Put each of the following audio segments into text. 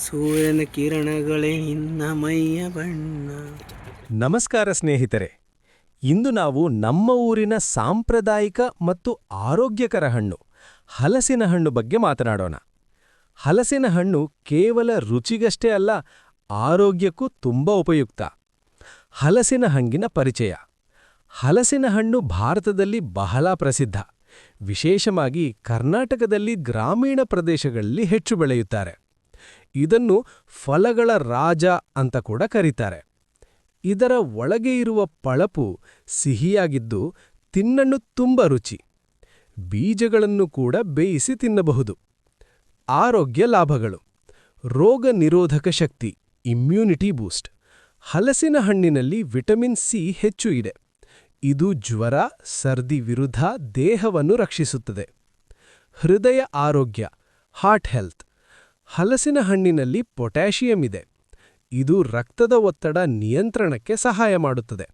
ಸೂರ್ಯನ ಕಿರಣಗಳೇ ನಿನ್ನ ಮೈಯ ಬಣ್ಣ. ನಮಸ್ಕಾರ ಸ್ನೇಹಿತರೆ. ಇಂದು ನಾವು ನಮ್ಮ ಊರಿನ ಸಾಂಪ್ರದಾಯಿಕ ಮತ್ತು ಆರೋಗ್ಯಕರ ಹಣ್ಣು ಹಲಸಿನ ಹಣ್ಣು ಬಗ್ಗೆ ಮಾತನಾಡೋಣ. ಹಲಸಿನ ಹಣ್ಣು ಕೇವಲ ರುಚಿಗಷ್ಟೇ ಅಲ್ಲ, ಆರೋಗ್ಯಕ್ಕೂ ತುಂಬ ಉಪಯುಕ್ತ. ಹಲಸಿನ ಹಣ್ಣಿನ ಪರಿಚಯ. ಹಲಸಿನ ಹಣ್ಣು ಭಾರತದಲ್ಲಿ ಬಹಳ ಪ್ರಸಿದ್ಧ. ವಿಶೇಷವಾಗಿ ಕರ್ನಾಟಕದಲ್ಲಿ ಗ್ರಾಮೀಣ ಪ್ರದೇಶಗಳಲ್ಲಿ ಹೆಚ್ಚು ಬೆಳೆಯುತ್ತಾರೆ. ಇದನ್ನು ಫಲಗಳ ರಾಜ ಅಂತ ಕೂಡ ಕರೀತಾರೆ. ಇದರ ಒಳಗೆ ಇರುವ ಪಳಪು ಸಿಹಿಯಾಗಿದ್ದು ತಿನ್ನಲು ತುಂಬ ರುಚಿ. ಬೀಜಗಳನ್ನು ಕೂಡ ಬೇಯಿಸಿ ತಿನ್ನಬಹುದು. ಆರೋಗ್ಯ ಲಾಭಗಳು: ರೋಗ ನಿರೋಧಕ ಶಕ್ತಿ, ಇಮ್ಯುನಿಟಿ ಬೂಸ್ಟ್. ಹಲಸಿನ ಹಣ್ಣಿನಲ್ಲಿ ವಿಟಮಿನ್ ಸಿ ಹೆಚ್ಚು ಇದೆ. ಇದು ಜ್ವರ, ಸರ್ದಿ ವಿರುದ್ಧ ದೇಹವನ್ನು ರಕ್ಷಿಸುತ್ತದೆ. ಹೃದಯ ಆರೋಗ್ಯ, ಹಾರ್ಟ್ ಹೆಲ್ತ್. ಹಲಸಿನ ಹಣ್ಣಿನಲ್ಲಿ ಪೊಟ್ಯಾಷಿಯಂ ಇದೆ. ಇದು ರಕ್ತದ ಒತ್ತಡ ನಿಯಂತ್ರಣಕ್ಕೆ ಸಹಾಯ ಮಾಡುತ್ತದೆ.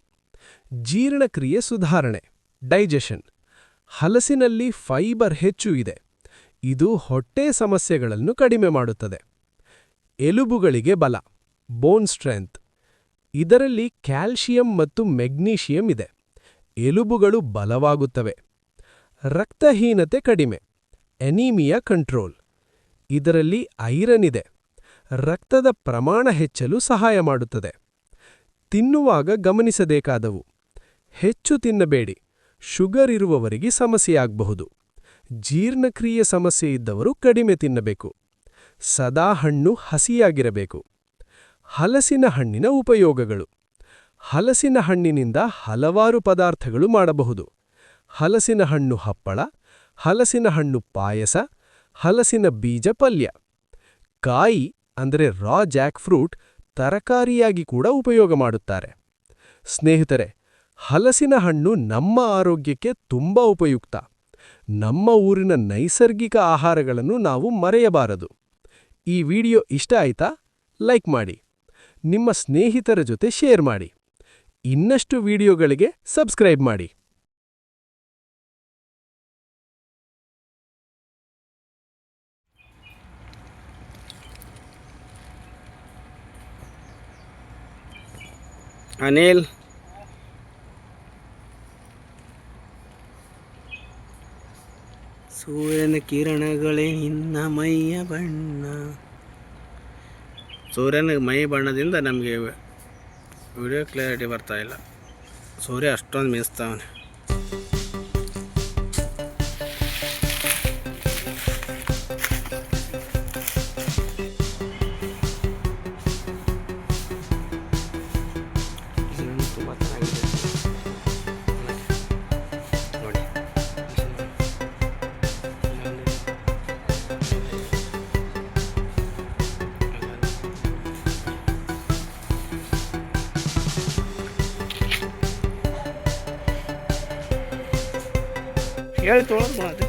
ಜೀರ್ಣಕ್ರಿಯೆ ಸುಧಾರಣೆ, ಡೈಜೆಷನ್. ಹಲಸಿನಲ್ಲಿ ಫೈಬರ್ ಹೆಚ್ಚು ಇದೆ. ಇದು ಹೊಟ್ಟೆ ಸಮಸ್ಯೆಗಳನ್ನು ಕಡಿಮೆ ಮಾಡುತ್ತದೆ. ಎಲುಬುಗಳಿಗೆ ಬಲ, ಬೋನ್ ಸ್ಟ್ರೆಂತ್. ಇದರಲ್ಲಿ ಕ್ಯಾಲ್ಷಿಯಂ ಮತ್ತು ಮೆಗ್ನೀಷಿಯಂ ಇದೆ. ಎಲುಬುಗಳು ಬಲವಾಗುತ್ತವೆ. ರಕ್ತಹೀನತೆ ಕಡಿಮೆ, ಎನೀಮಿಯಾ ಕಂಟ್ರೋಲ್. ಇದರಲ್ಲಿ ಐರನ್ ಇದೆ. ರಕ್ತದ ಪ್ರಮಾಣ ಹೆಚ್ಚಲು ಸಹಾಯ ಮಾಡುತ್ತದೆ. ತಿನ್ನುವಾಗ ಗಮನಿಸಬೇಕಾದವು: ಹೆಚ್ಚು ತಿನ್ನಬೇಡಿ, ಶುಗರ್ ಇರುವವರಿಗೆ ಸಮಸ್ಯೆಯಾಗಬಹುದು. ಜೀರ್ಣಕ್ರಿಯೆ ಸಮಸ್ಯೆ ಇದ್ದವರು ಕಡಿಮೆ ತಿನ್ನಬೇಕು. ಸದಾ ಹಣ್ಣು ಹಸಿಯಾಗಿರಬೇಕು. ಹಲಸಿನ ಹಣ್ಣಿನ ಉಪಯೋಗಗಳು: ಹಲಸಿನ ಹಣ್ಣಿನಿಂದ ಹಲವಾರು ಪದಾರ್ಥಗಳು ಮಾಡಬಹುದು. ಹಲಸಿನ ಹಣ್ಣು ಹಪ್ಪಳ, ಹಲಸಿನ ಹಣ್ಣು ಪಾಯಸ, ಹಲಸಿನ ಬೀಜ ಪಲ್ಯ. ಕಾಯಿ ಅಂದರೆ ರಾ ಜಾಕ್ ಫ್ರೂಟ್ ತರಕಾರಿಯಾಗಿ ಕೂಡ ಉಪಯೋಗ ಮಾಡುತ್ತಾರೆ. ಸ್ನೇಹಿತರೆ, ಹಲಸಿನ ಹಣ್ಣು ನಮ್ಮ ಆರೋಗ್ಯಕ್ಕೆ ತುಂಬ ಉಪಯುಕ್ತ. ನಮ್ಮ ಊರಿನ ನೈಸರ್ಗಿಕ ಆಹಾರಗಳನ್ನು ನಾವು ಮರೆಯಬಾರದು. ಈ ವಿಡಿಯೋ ಇಷ್ಟ ಆಯ್ತಾ? ಲೈಕ್ ಮಾಡಿ. ನಿಮ್ಮ ಸ್ನೇಹಿತರ ಜೊತೆ ಶೇರ್ ಮಾಡಿ. ಇನ್ನಷ್ಟು ವಿಡಿಯೋಗಳಿಗೆ ಸಬ್ಸ್ಕ್ರೈಬ್ ಮಾಡಿ. ಅನಿಲ್, ಸೂರ್ಯನ ಕಿರಣಗಳೇ ನಿನ್ನ ಮೈಯ ಬಣ್ಣ. ಸೂರ್ಯನ ಮೈ ಬಣ್ಣದಿಂದ ನಮಗೆ ವಿಡಿಯೋ ಕ್ಲಾರಿಟಿ ಬರ್ತಾ ಇಲ್ಲ. ಸೂರ್ಯ ಅಷ್ಟೊಂದು ಮಿಂಚ್ತಾವನೆ. ತುಂಬ ಚೆನ್ನಾಗಿದೆ ನೋಡಿ. ಹೇಳಿ ತೊಗೊಳೋದು